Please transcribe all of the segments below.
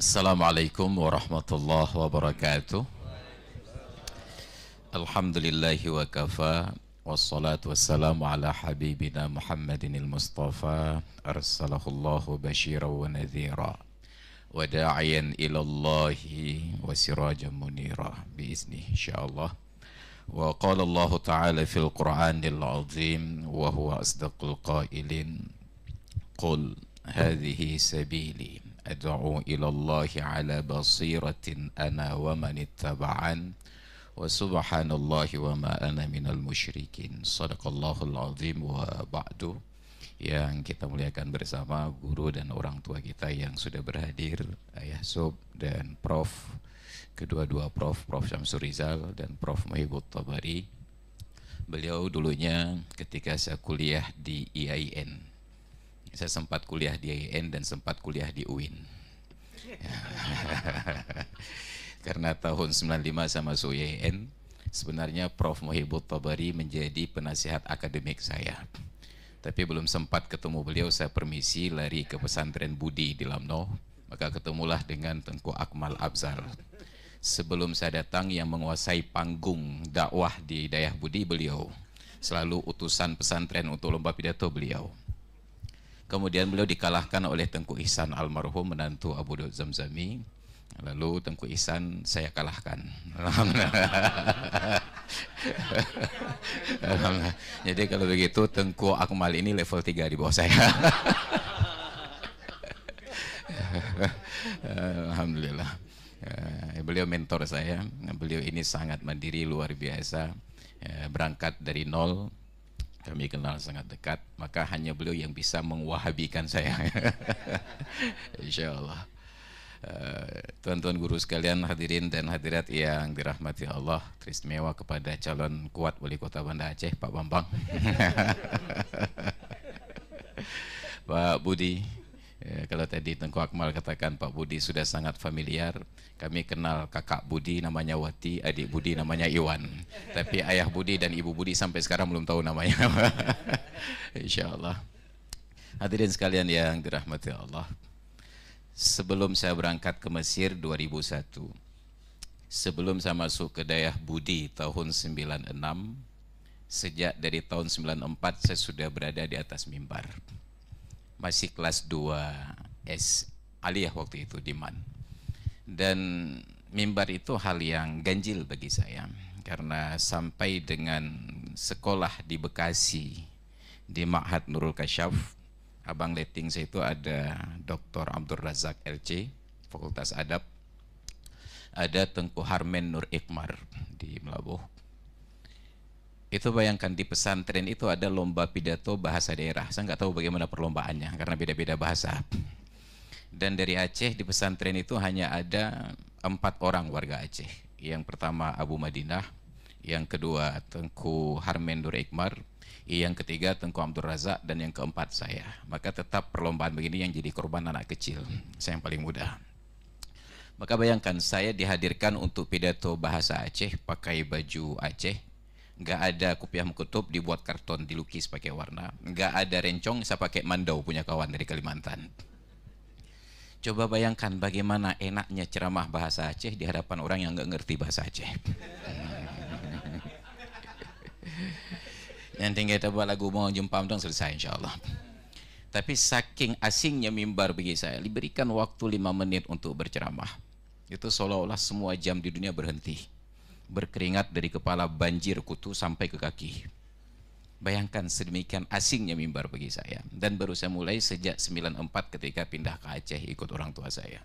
Assalamualaikum warahmatullahi wabarakatuh. Alhamdulillahi wa kafa, wassalatu wassalamu ala habibina Muhammadin al-Mustafa, arsalahullahu basyiran wa nadhira wa da'iyan ilallahi wa sirajan munira biizni insyaallah. Wa qala Allah ta'ala fil Qur'anil azim wa huwa asdaqul qailin, qul hadhihi sabili ad'u ila Allah ala basiratin ana wa man ittaba'an wa subhanallahi wa ma ana minal musyrikin. Shadaqallahul azim. Wa ba'du. Yang kita muliakan bersama guru dan orang tua kita yang sudah berhadir, Ayah Sob dan Prof, kedua-dua Prof Syamsul Rizal dan Prof Muhibut Tabari. Beliau dulunya ketika saya kuliah di IAIN, saya sempat kuliah di IAIN dan sempat kuliah di UIN. Karena tahun 95 saya masuk IAIN, sebenarnya Prof Muhibut Tabari menjadi penasihat akademik saya. Tapi belum sempat ketemu beliau, saya permisi lari ke pesantren Budi di Lamno, maka ketemulah dengan Tengku Akmal Abzal. Sebelum saya datang, yang menguasai panggung dakwah di Dayah Budi beliau, selalu utusan pesantren untuk lomba pidato beliau. Kemudian beliau dikalahkan oleh Tengku Ihsan almarhum, menantu Abu Daud Zamzami. Lalu Tengku Ihsan saya kalahkan. Jadi kalau begitu Tengku Akmal ini level 3 di bawah saya. Alhamdulillah. Beliau mentor saya. Beliau ini sangat mandiri, luar biasa. Berangkat dari nol, kami kenal sangat dekat, maka hanya beliau yang bisa mengwahabikan saya. Insyaallah. Tuan-tuan guru sekalian, hadirin dan hadirat yang dirahmati Allah, teristimewa kepada calon kuat wali kota Banda Aceh, Pak Bambang. Pak Budi, kalau tadi Tengku Akmal katakan Pak Budi sudah sangat familiar, kami kenal kakak Budi namanya Wati, adik Budi namanya Iwan, tapi ayah Budi dan ibu Budi sampai sekarang belum tahu namanya. Insyaallah. Hadirin sekalian yang dirahmati Allah, sebelum saya berangkat ke Mesir 2001, sebelum saya masuk ke Dayah Budi tahun 96, sejak dari tahun 94 saya sudah berada di atas mimbar. Masih kelas 2 S aliyah waktu itu di MAN. Dan mimbar itu hal yang ganjil bagi saya, karena sampai dengan sekolah di Bekasi di Ma'had Nurul Kasyaf, abang letting saya itu ada Dr. Abdul Razak LC, Fakultas Adab, ada Tengku Harmen Nur Ikmar di Melabuh. Itu bayangkan, di pesantren itu ada lomba pidato bahasa daerah. Saya nggak tahu bagaimana perlombaannya karena beda-beda bahasa. Dan dari Aceh di pesantren itu hanya ada 4 orang warga Aceh. Yang pertama Abu Madinah, yang kedua Tengku Harmen Nur Ikmar, yang ketiga Tengku Abdul Razak, dan yang keempat saya. Maka tetap perlombaan begini yang jadi korban anak kecil, saya yang paling muda. Maka bayangkan, saya dihadirkan untuk pidato bahasa Aceh pakai baju Aceh, nggak ada kupiah mukutub dibuat karton dilukis pakai warna, nggak ada rencong, saya pakai mandau punya kawan dari Kalimantan. Coba bayangkan bagaimana enaknya ceramah bahasa Aceh di hadapan orang yang nggak ngerti bahasa Aceh. Yang tinggal kita buat lagu mau jempam dong, selesai insyaallah. Tapi saking asingnya mimbar bagi saya, diberikan waktu 5 menit untuk berceramah, itu seolah-olah semua jam di dunia berhenti. Berkeringat dari kepala, banjir kutu sampai ke kaki. Bayangkan sedemikian asingnya mimbar bagi saya. Dan baru saya mulai sejak 94 ketika pindah ke Aceh ikut orang tua saya.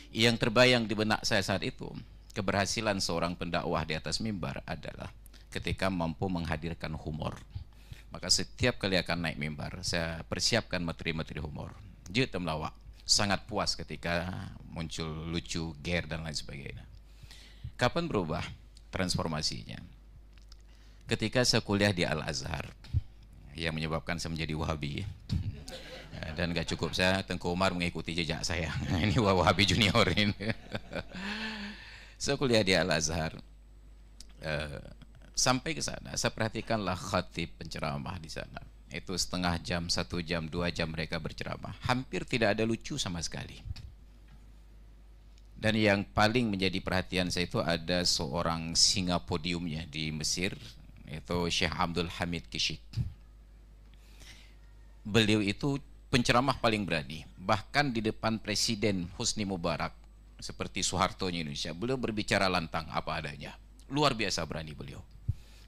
Yang terbayang di benak saya saat itu, keberhasilan seorang pendakwah di atas mimbar adalah ketika mampu menghadirkan humor. Maka setiap kali akan naik mimbar, saya persiapkan materi-materi humor. Jut melawak, sangat puas ketika muncul lucu, ger dan lain sebagainya. Kapan berubah transformasinya? Ketika saya kuliah di Al-Azhar, yang menyebabkan saya menjadi Wahabi. Dan gak cukup, saya Tengku Umar mengikuti jejak saya. Ini Wahabi junior ini. Saya kuliah di Al-Azhar. Sampai ke sana, saya perhatikanlah khatib penceramah di sana. Itu setengah jam, 1 jam, 2 jam mereka berceramah. Hampir tidak ada lucu sama sekali. Dan yang paling menjadi perhatian saya itu ada seorang singa podiumnya di Mesir, yaitu Syekh Abdul Hamid Kishik. Beliau itu penceramah paling berani, bahkan di depan Presiden Husni Mubarak seperti Soeharto Indonesia, beliau berbicara lantang apa adanya. Luar biasa berani beliau.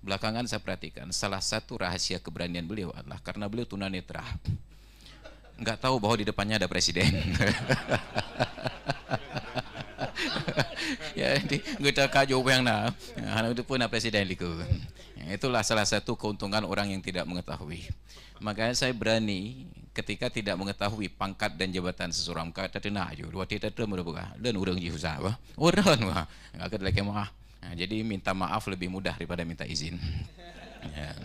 Belakangan saya perhatikan salah satu rahasia keberanian beliau adalah karena beliau tunanetra. Nggak tahu bahwa di depannya ada presiden. Ya, di kita kaju yang na, itu pun ada presiden liku. Itulah salah satu keuntungan orang yang tidak mengetahui. Makanya saya berani ketika tidak mengetahui pangkat dan jabatan seseorang, kata tenang aja. Dua tidak terus berbuka. Dan orang jihusa, orang wah, agak lagi mah. Jadi minta maaf lebih mudah daripada minta izin. Ya.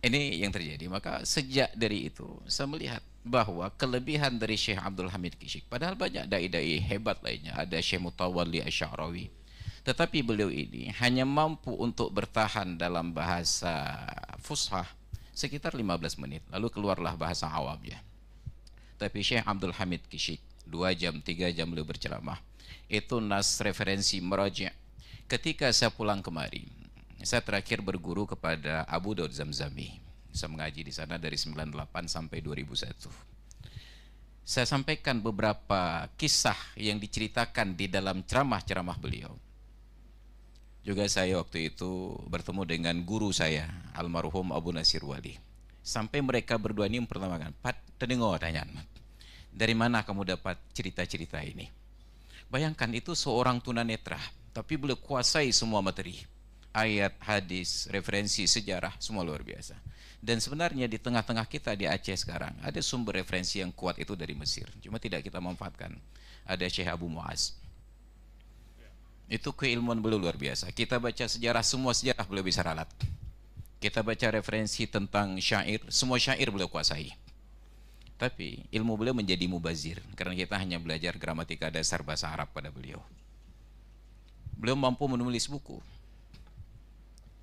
Ini yang terjadi. Maka sejak dari itu saya melihat bahwa kelebihan dari Syekh Abdul Hamid Kishik, padahal banyak dai-dai hebat lainnya, ada Syekh Mutawalli Asy'arawi, tetapi beliau ini hanya mampu untuk bertahan dalam bahasa fushah sekitar 15 menit, lalu keluarlah bahasa awamnya. Tapi Syekh Abdul Hamid Kishik 2 jam 3 jam beliau berceramah, itu nas referensi meraji'. Ketika saya pulang kemari, saya terakhir berguru kepada Abu Daud Zamzami. Saya mengaji di sana dari 98 sampai 2001. Saya sampaikan beberapa kisah yang diceritakan di dalam ceramah-ceramah beliau. Juga saya waktu itu bertemu dengan guru saya, almarhum Abu Nasir Wali. Sampai mereka berdua ini mempertamakan, Pat, terdengar tanyaan, dari mana kamu dapat cerita-cerita ini? Bayangkan itu seorang tunanetra, tapi beliau kuasai semua materi. Ayat, hadis, referensi, sejarah, semua luar biasa. Dan sebenarnya di tengah-tengah kita di Aceh sekarang, ada sumber referensi yang kuat itu dari Mesir. Cuma tidak kita manfaatkan. Ada Syekh Abu Muaz. Itu keilmuan beliau luar biasa. Kita baca sejarah, semua sejarah beliau bisa ralat. Kita baca referensi tentang syair, semua syair beliau kuasai. Tapi ilmu beliau menjadi mubazir, karena kita hanya belajar gramatika dasar bahasa Arab pada beliau. Beliau mampu menulis buku.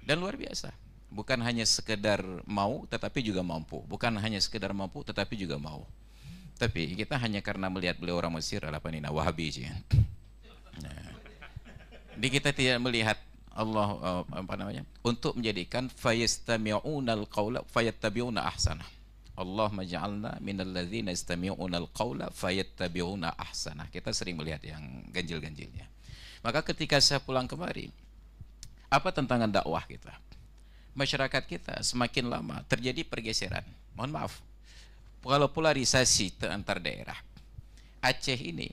Dan luar biasa. Bukan hanya sekedar mau, tetapi juga mampu. Bukan hanya sekedar mampu, tetapi juga mau. Tapi kita hanya karena melihat beliau orang Mesir, ala panina Wahabi aja. Nah, di kita tidak melihat Allah apa namanya, untuk menjadikan fayastami'unal qawla fayattabi'una ahsanah. Allah maj'alna minal ladzina yastami'unal qawla fayattabi'una ahsanah. Kita sering melihat yang ganjil-ganjilnya. Maka ketika saya pulang kemari, apa tantangan dakwah kita? Masyarakat kita semakin lama terjadi pergeseran. Mohon maaf, kalau polarisasi antar daerah, Aceh ini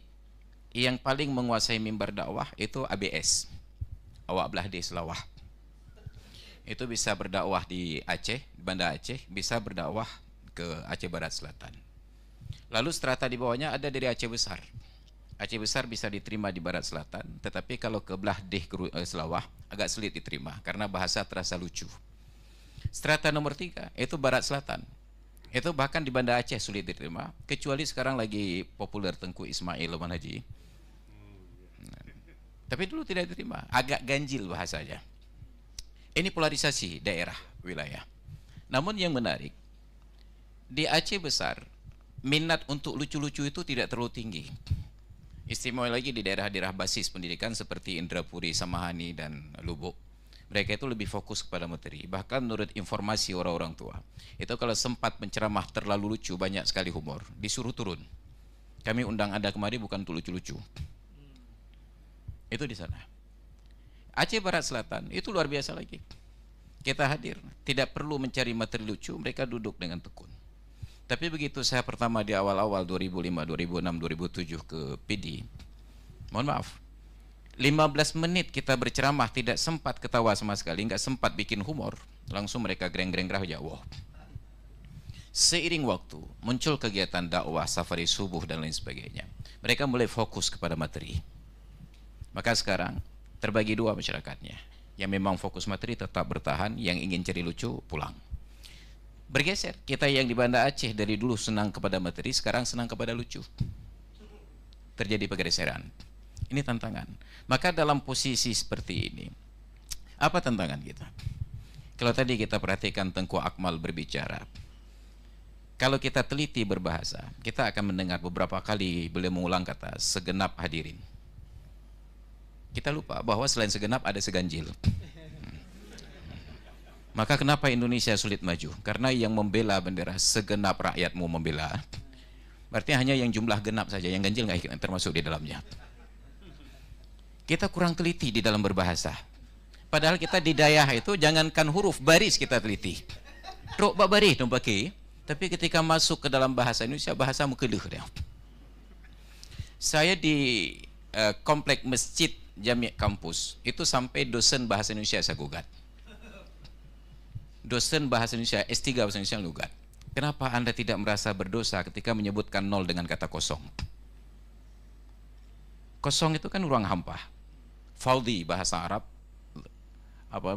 yang paling menguasai mimbar dakwah itu ABS, Awak Belah di Selawah. Itu bisa berdakwah di Aceh, di Banda Aceh, bisa berdakwah ke Aceh Barat Selatan. Lalu strata di bawahnya ada dari Aceh Besar. Aceh Besar bisa diterima di Barat Selatan, tetapi kalau ke Belah di Selawah agak sulit diterima karena bahasa terasa lucu. Strata nomor 3 itu Barat Selatan. Itu bahkan di Banda Aceh sulit diterima, kecuali sekarang lagi populer Tengku Ismail Loman Haji. Tapi dulu tidak diterima, agak ganjil bahasanya. Ini polarisasi daerah, wilayah. Namun yang menarik, di Aceh Besar, minat untuk lucu-lucu itu tidak terlalu tinggi. Istimewa lagi di daerah-daerah basis pendidikan seperti Indrapuri, Samahani, dan Lubuk. Mereka itu lebih fokus kepada materi. Bahkan menurut informasi orang-orang tua, itu kalau sempat penceramah terlalu lucu, banyak sekali humor, disuruh turun. Kami undang Anda kemari bukan untuk lucu-lucu. Itu di sana. Aceh Barat Selatan itu luar biasa lagi. Kita hadir, tidak perlu mencari materi lucu, mereka duduk dengan tekun. Tapi begitu saya pertama di awal-awal 2005, 2006, 2007 ke PD, mohon maaf, 15 menit kita berceramah tidak sempat ketawa sama sekali, nggak sempat bikin humor, langsung mereka greng-greng aja. Wow. Seiring waktu muncul kegiatan dakwah, safari subuh dan lain sebagainya. Mereka mulai fokus kepada materi. Maka sekarang terbagi dua masyarakatnya. Yang memang fokus materi tetap bertahan, yang ingin cari lucu pulang. Bergeser, kita yang di Banda Aceh dari dulu senang kepada materi, sekarang senang kepada lucu. Terjadi pergeseran. Ini tantangan. Maka dalam posisi seperti ini, apa tantangan kita? Kalau tadi kita perhatikan Tengku Akmal berbicara, kalau kita teliti berbahasa, kita akan mendengar beberapa kali beliau mengulang kata segenap hadirin. Kita lupa bahwa selain segenap ada seganjil. Maka kenapa Indonesia sulit maju? Karena yang membela bendera segenap rakyatmu membela. Berarti hanya yang jumlah genap saja, yang ganjil nggak termasuk di dalamnya. Kita kurang teliti di dalam berbahasa. Padahal kita di daerah itu jangankan huruf, baris kita teliti. Truk bak baris dong pakai. Tapi ketika masuk ke dalam bahasa Indonesia, bahasa mukeluh dia. Saya di komplek masjid Jami' kampus, itu sampai dosen bahasa Indonesia saya gugat. Dosen bahasa Indonesia, S3 bahasa Indonesia gugat. Kenapa Anda tidak merasa berdosa ketika menyebutkan nol dengan kata kosong? Kosong itu kan ruang hampa. Faldi bahasa Arab,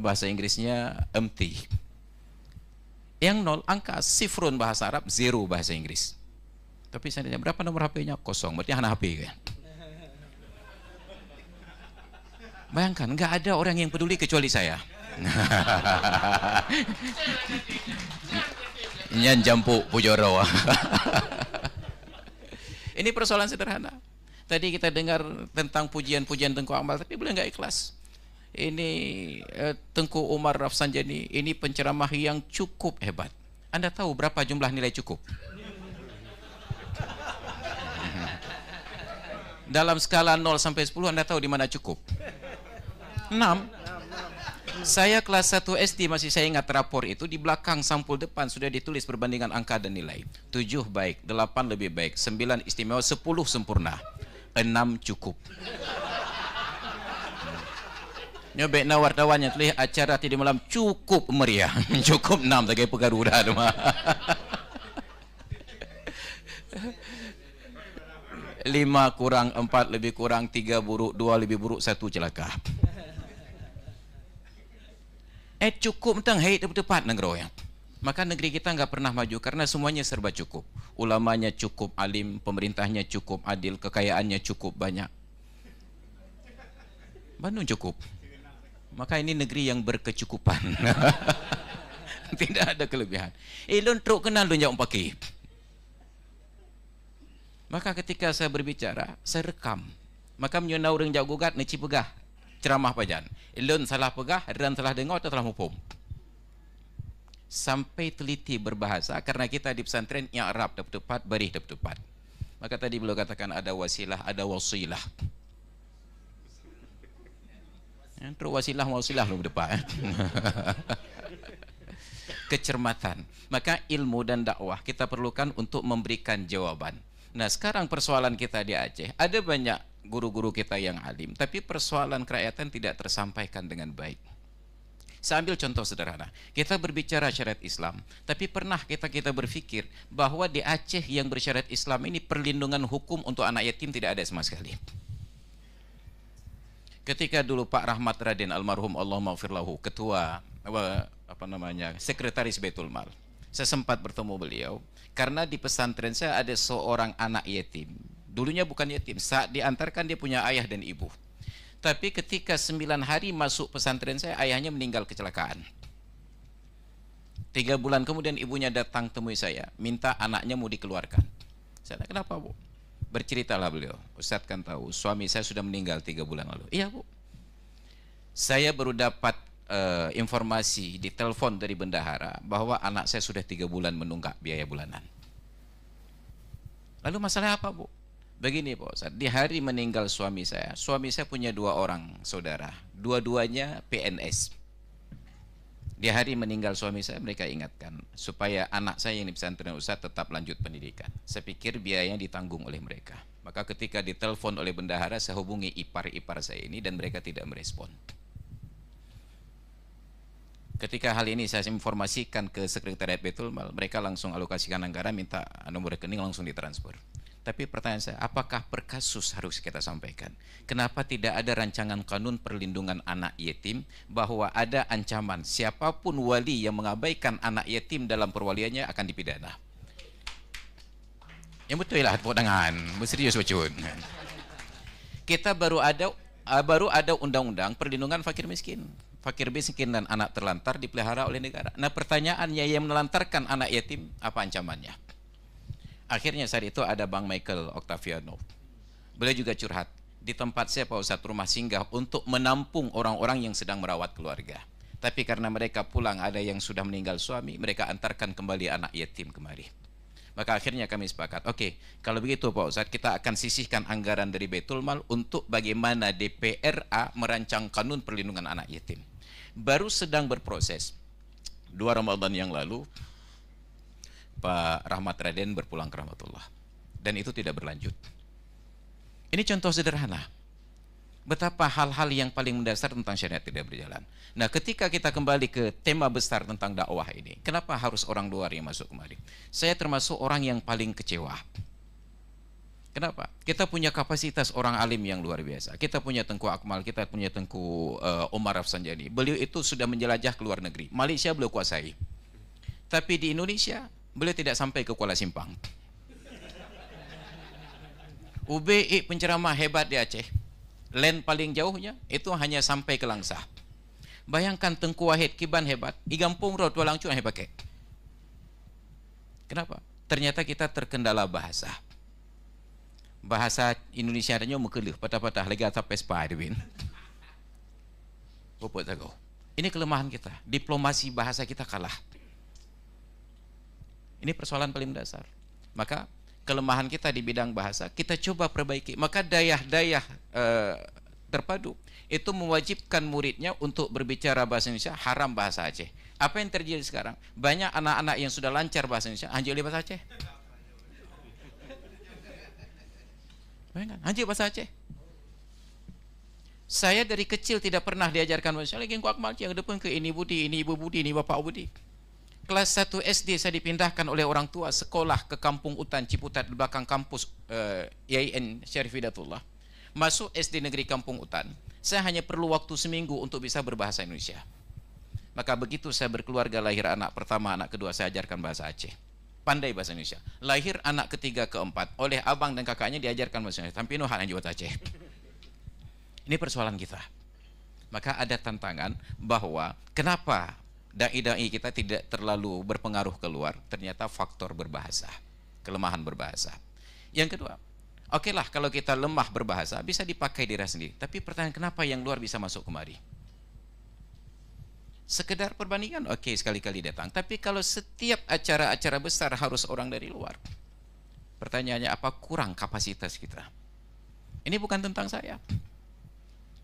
bahasa Inggrisnya empty. Yang nol, angka sifrun bahasa Arab, zero bahasa Inggris. Tapi saya tanya, berapa nomor HP-nya? Kosong, berarti hana HP kan? Bayangkan, nggak ada orang yang peduli kecuali saya. Nyan jampu pujoro. Ini persoalan sederhana. Tadi kita dengar tentang pujian-pujian Tengku Akmal, tapi boleh nggak ikhlas? Ini Tengku Umar Rafsanjani, ini penceramah yang cukup hebat. Anda tahu berapa jumlah nilai cukup? Dalam skala 0 sampai 10, Anda tahu di mana cukup? 6. Saya kelas 1 SD masih saya ingat rapor itu, di belakang sampul depan sudah ditulis perbandingan angka dan nilai. 7 baik, 8 lebih baik, 9 istimewa, 10 sempurna, 6 cukup. Nyobek na wartawannya tulis acara tadi malam cukup meriah. Cukup 6 sebagai pegaruda. 5 kurang 4 lebih kurang 3 buruk, 2 lebih buruk, 1 celaka. Cukup tentang hei tepat negara yang. Maka negeri kita nggak pernah maju karena semuanya serba cukup. Ulamanya cukup alim, pemerintahnya cukup adil, kekayaannya cukup banyak. Bandung cukup. Maka ini negeri yang berkecukupan. Tidak ada kelebihan. Lon truk kenal lu jauh pakai. Maka ketika saya berbicara, saya rekam. Maka menyunau orang jauh gugat, neci pegah. Ceramah pajan. Lon salah pegah, dan salah dengar atau salah hukum. Sampai teliti berbahasa, karena kita di pesantren yang Arab tepat, barih tepat. Maka tadi beliau katakan ada wasilah, ada wasilah. Terus wasilah lu depan. Kecermatan. Maka ilmu dan dakwah kita perlukan untuk memberikan jawaban. Nah, sekarang persoalan kita di Aceh, ada banyak guru-guru kita yang alim, tapi persoalan kerakyatan tidak tersampaikan dengan baik. Saya ambil contoh sederhana. Kita berbicara syariat Islam, tapi pernah kita berpikir bahwa di Aceh yang bersyariat Islam ini perlindungan hukum untuk anak yatim tidak ada sama sekali. Ketika dulu Pak Rahmat Raden almarhum Allah maghfirlahu, ketua sekretaris Baitul Mal, saya sempat bertemu beliau karena di pesantren saya ada seorang anak yatim. Dulunya bukan yatim, saat diantarkan dia punya ayah dan ibu. Tapi ketika 9 hari masuk pesantren saya, ayahnya meninggal kecelakaan. 3 bulan kemudian ibunya datang temui saya, minta anaknya mau dikeluarkan. Saya tanya, kenapa Bu? Berceritalah beliau, Ustadz kan tahu, suami saya sudah meninggal 3 bulan lalu. Iya Bu. Saya baru dapat informasi di telepon dari bendahara bahwa anak saya sudah 3 bulan menunggak biaya bulanan. Lalu masalah apa Bu? Begini Pak Ustadz, di hari meninggal suami saya punya 2 orang saudara, dua-duanya PNS. Di hari meninggal suami saya, mereka ingatkan supaya anak saya yang di pesantren Ustadz tetap lanjut pendidikan. Saya pikir biayanya ditanggung oleh mereka. Maka ketika ditelepon oleh bendahara, saya hubungi ipar-ipar saya ini dan mereka tidak merespon. Ketika hal ini saya informasikan ke Sekretariat Baitul Mal, mereka langsung alokasikan anggaran, minta nomor rekening, langsung ditransfer. Tapi pertanyaan saya, apakah per kasus harus kita sampaikan? Kenapa tidak ada rancangan kanun perlindungan anak yatim bahwa ada ancaman siapapun wali yang mengabaikan anak yatim dalam perwaliannya akan dipidana? Yang betul lah, dengan serius bacun. Kita baru ada undang-undang perlindungan fakir miskin. Fakir miskin dan anak terlantar dipelihara oleh negara. Nah, pertanyaannya, yang menelantarkan anak yatim, apa ancamannya? Akhirnya saat itu ada Bang Michael Octaviano. Beliau juga curhat. di tempat saya Pak Ustadz rumah singgah untuk menampung orang-orang yang sedang merawat keluarga. Tapi karena mereka pulang ada yang sudah meninggal suami, mereka antarkan kembali anak yatim kemari. Maka akhirnya kami sepakat, oke, kalau begitu Pak Ustadz, kita akan sisihkan anggaran dari Baitul Mal untuk bagaimana DPRA merancang kanun perlindungan anak yatim. Baru sedang berproses. 2 Ramadan yang lalu, Pak Rahmat Raden berpulang ke rahmatullah. Dan itu tidak berlanjut. Ini contoh sederhana. Betapa hal-hal yang paling mendasar tentang syariat tidak berjalan. Nah, ketika kita kembali ke tema besar tentang dakwah ini, kenapa harus orang luar yang masuk kemari? Saya termasuk orang yang paling kecewa. Kenapa? Kita punya kapasitas orang alim yang luar biasa. Kita punya Tengku Akmal, kita punya Tengku Omar Rafsanjani. Beliau itu sudah menjelajah ke luar negeri. Malaysia beliau kuasai. Tapi di Indonesia, beliau tidak sampai ke Kuala Simpang. UBI penceramah hebat di Aceh. Land paling jauhnya itu hanya sampai ke Langsa. Bayangkan Tengku Wahid Kiban hebat, Igampung Road Walang Cuan hebat. Kenapa? Ternyata kita terkendala bahasa. Bahasa Indonesia adanya mekelih, patah-patah lagi atap pespa adwin. Popot tahu. Ini kelemahan kita. Diplomasi bahasa kita kalah. Ini persoalan paling dasar. Maka kelemahan kita di bidang bahasa kita coba perbaiki. Maka dayah-dayah terpadu itu mewajibkan muridnya untuk berbicara bahasa Indonesia, haram bahasa Aceh. Apa yang terjadi sekarang? Banyak anak-anak yang sudah lancar bahasa Indonesia anjir bahasa Aceh. Anjir bahasa Aceh. Saya dari kecil tidak pernah diajarkan bahasa lagi kuak mal yang depan ke ini budi, ini ibu budi, ini bapak budi. Kelas 1 SD saya dipindahkan oleh orang tua sekolah ke Kampung Utan Ciputat di belakang kampus IAIN Syarif Hidatullah. Masuk SD Negeri Kampung Utan, saya hanya perlu waktu seminggu untuk bisa berbahasa Indonesia. Maka begitu saya berkeluarga, lahir anak pertama, anak kedua, saya ajarkan bahasa Aceh. Pandai bahasa Indonesia. Lahir anak ketiga, keempat, oleh abang dan kakaknya diajarkan bahasa Indonesia. Tapi nuhan yang buat Aceh. Ini persoalan kita. Maka ada tantangan bahwa kenapa dai-dai kita tidak terlalu berpengaruh keluar, ternyata faktor berbahasa, kelemahan berbahasa. Yang kedua, oke lah kalau kita lemah berbahasa bisa dipakai diri sendiri. Tapi pertanyaan kenapa yang luar bisa masuk kemari? Sekedar perbandingan, oke sekali-kali datang. Tapi kalau setiap acara-acara besar harus orang dari luar, pertanyaannya apa kurang kapasitas kita? Ini bukan tentang saya,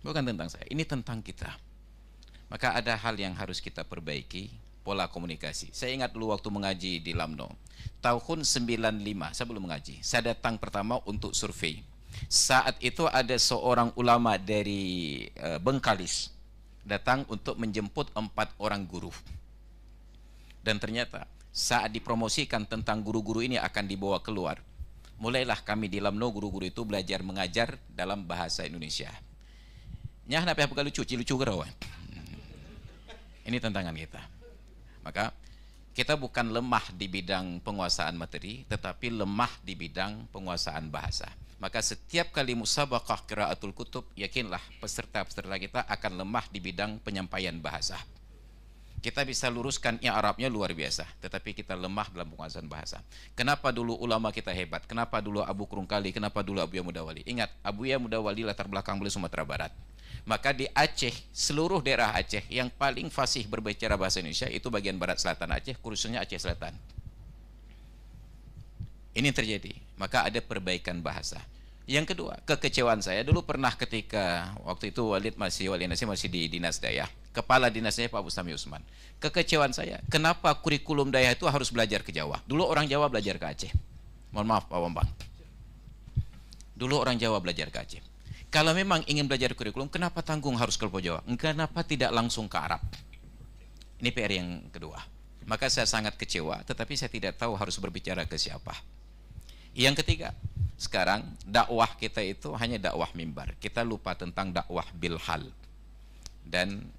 bukan tentang saya. Ini tentang kita. Maka ada hal yang harus kita perbaiki, pola komunikasi. Saya ingat dulu waktu mengaji di Lamno, tahun 95, saya belum mengaji. Saya datang pertama untuk survei. Saat itu ada seorang ulama dari Bengkalis datang untuk menjemput 4 orang guru. Dan ternyata saat dipromosikan tentang guru-guru ini akan dibawa keluar, mulailah kami di Lamno guru-guru itu belajar mengajar dalam bahasa Indonesia. Nyah napa apa lucu, lucu gerawan. Ini tantangan kita. Maka kita bukan lemah di bidang penguasaan materi, tetapi lemah di bidang penguasaan bahasa. Maka setiap kali musabaqah qiraatul kutub, yakinlah peserta-peserta kita akan lemah di bidang penyampaian bahasa. Kita bisa luruskan i'rabnya luar biasa, tetapi kita lemah dalam penguasaan bahasa. Kenapa dulu ulama kita hebat? Kenapa dulu Abu Krungkali? Kenapa dulu Abu Ya Mudawali? Ingat, Abu Ya Mudawali latar belakang beliau Sumatera Barat. Maka di Aceh, seluruh daerah Aceh yang paling fasih berbicara bahasa Indonesia itu bagian barat selatan Aceh, khususnya Aceh Selatan. Ini terjadi. Maka ada perbaikan bahasa. Yang kedua, kekecewaan saya dulu pernah ketika waktu itu Wali Nasir masih di Dinas Daya. Kepala Dinas Daya Pak Bustami Usman. Kekecewaan saya, kenapa kurikulum Daya itu harus belajar ke Jawa? Dulu orang Jawa belajar ke Aceh. Mohon maaf Pak Bambang. Dulu orang Jawa belajar ke Aceh. Kalau memang ingin belajar kurikulum, kenapa tanggung harus ke Pulau Jawa? Kenapa tidak langsung ke Arab? Ini PR yang kedua. Maka saya sangat kecewa, tetapi saya tidak tahu harus berbicara ke siapa. Yang ketiga, sekarang dakwah kita itu hanya dakwah mimbar. Kita lupa tentang dakwah bilhal. Dan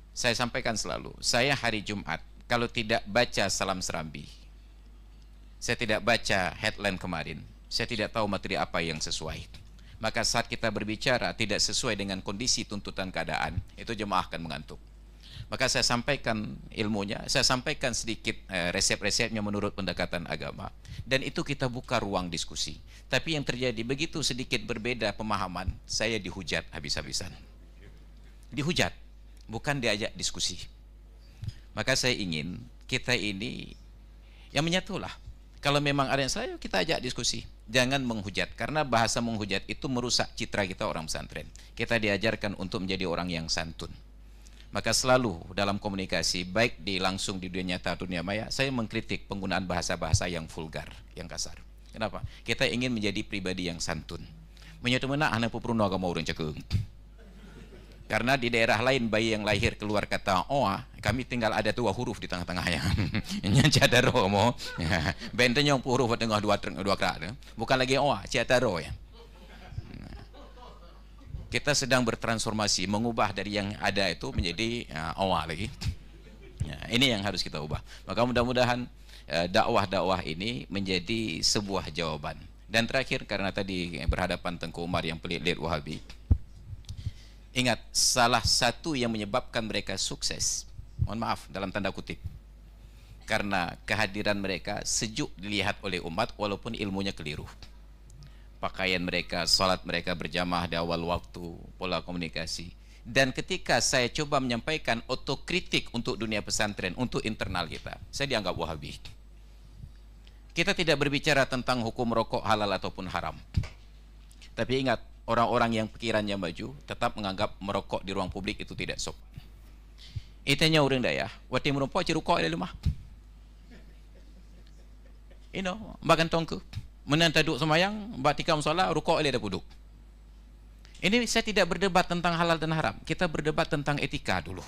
saya sampaikan selalu, saya hari Jumat kalau tidak baca salam serambi, saya tidak baca headline kemarin, saya tidak tahu materi apa yang sesuai. Maka saat kita berbicara tidak sesuai dengan kondisi tuntutan keadaan, itu jemaah akan mengantuk. Maka saya sampaikan ilmunya, saya sampaikan sedikit resep-resepnya menurut pendekatan agama. Dan itu kita buka ruang diskusi. Tapi yang terjadi begitu sedikit berbeda pemahaman, saya dihujat habis-habisan. Dihujat, bukan diajak diskusi. Maka saya ingin kita ini yang menyatulah. Kalau memang ada yang salah, kita ajak diskusi. Jangan menghujat, karena bahasa menghujat itu merusak citra kita orang pesantren. Kita diajarkan untuk menjadi orang yang santun. Maka selalu dalam komunikasi, baik langsung di dunia nyata, dunia maya, saya mengkritik penggunaan bahasa-bahasa yang vulgar, yang kasar. Kenapa? Kita ingin menjadi pribadi yang santun. Menyatu mana anak pupruno agama orang cekung. Karena di daerah lain bayi yang lahir keluar kata oa, kami tinggal ada 2 huruf di tengah-tengahnya. Nyacadaro mo. Bentenya yang huruf di tengah dua kerak. Bukan lagi oa, ciataro ya. Kita sedang bertransformasi, mengubah dari yang ada itu menjadi awal lagi. Ya, ini yang harus kita ubah. Maka mudah-mudahan dakwah-dakwah ini menjadi sebuah jawaban. Dan terakhir, karena tadi berhadapan Tengku Umar yang pelit-pelit Wahabi. Ingat, salah satu yang menyebabkan mereka sukses, mohon maaf dalam tanda kutip, karena kehadiran mereka sejuk dilihat oleh umat walaupun ilmunya keliru. Pakaian mereka, salat mereka berjamaah di awal waktu, pola komunikasi. Dan ketika saya coba menyampaikan otokritik untuk dunia pesantren, untuk internal kita, saya dianggap Wahabi. Kita tidak berbicara tentang hukum rokok halal ataupun haram. Tapi ingat, orang-orang yang pikirannya maju tetap menganggap merokok di ruang publik itu tidak sopan. Itanya orang daya, wati merokok cirukok di rumah. Makan tongku. Menanta duduk semayang, batika musola, rukuk dia dah duduk. Ini saya tidak berdebat tentang halal dan haram. Kita berdebat tentang etika dulu.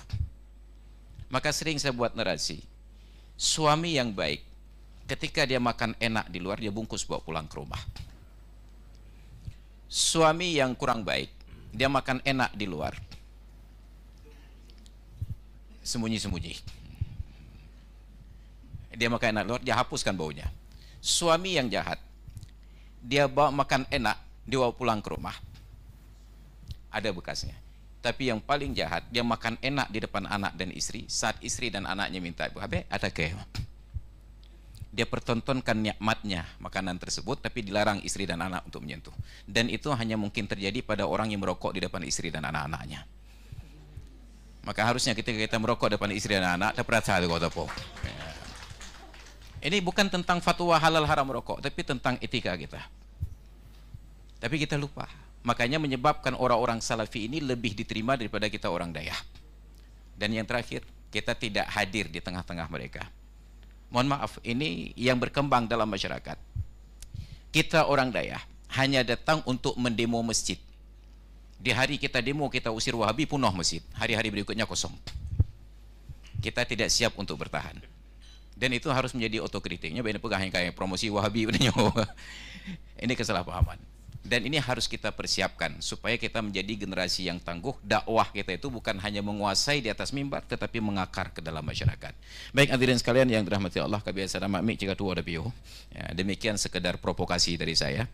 Maka sering saya buat narasi. Suami yang baik, ketika dia makan enak di luar, dia bungkus bawa pulang ke rumah. Suami yang kurang baik, dia makan enak di luar, sembunyi-sembunyi. Dia makan enak di luar, dia hapuskan baunya. Suami yang jahat, dia bawa makan enak, dia bawa pulang ke rumah, ada bekasnya. Tapi yang paling jahat, dia makan enak di depan anak dan istri, saat istri dan anaknya minta, "Habe, ada ke?" Dia pertontonkan nikmatnya makanan tersebut, tapi dilarang istri dan anak untuk menyentuh. Dan itu hanya mungkin terjadi pada orang yang merokok di depan istri dan anak-anaknya. Maka harusnya ketika kita merokok depan istri dan anak, terperhatikan kau tahu. Ini bukan tentang fatwa halal haram merokok, tapi tentang etika kita. Tapi kita lupa. Makanya menyebabkan orang-orang salafi ini lebih diterima daripada kita orang daya. Dan yang terakhir, kita tidak hadir di tengah-tengah mereka. Mohon maaf, ini yang berkembang dalam masyarakat. Kita orang daya hanya datang untuk mendemo masjid. Di hari kita demo, kita usir Wahabi, penuh masjid. Hari-hari berikutnya kosong. Kita tidak siap untuk bertahan. Dan itu harus menjadi otokritiknya. Bagaimana pegang yang kayak promosi Wahabi. Ini kesalahpahaman. Dan ini harus kita persiapkan supaya kita menjadi generasi yang tangguh. Dakwah kita itu bukan hanya menguasai di atas mimbar, tetapi mengakar ke dalam masyarakat. Baik hadirin sekalian yang dirahmati Allah, kebiasaan makmik jika tua ada bio. Ya, demikian sekedar provokasi dari saya.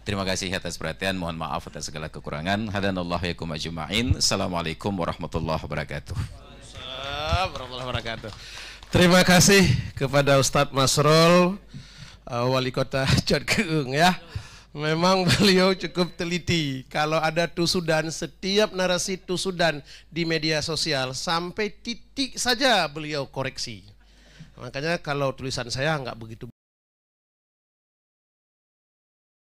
Terima kasih atas perhatian. Mohon maaf atas segala kekurangan. Hadanallahu yakum ajma'in. Assalamualaikum warahmatullahi wabarakatuh. Warahmatullahi wabarakatuh. Terima kasih kepada Ustadz Masrul, Wali Kota Cotkeung ya. Memang beliau cukup teliti. Kalau ada tusudan, setiap narasi tusudan di media sosial sampai titik saja beliau koreksi. Makanya kalau tulisan saya nggak begitu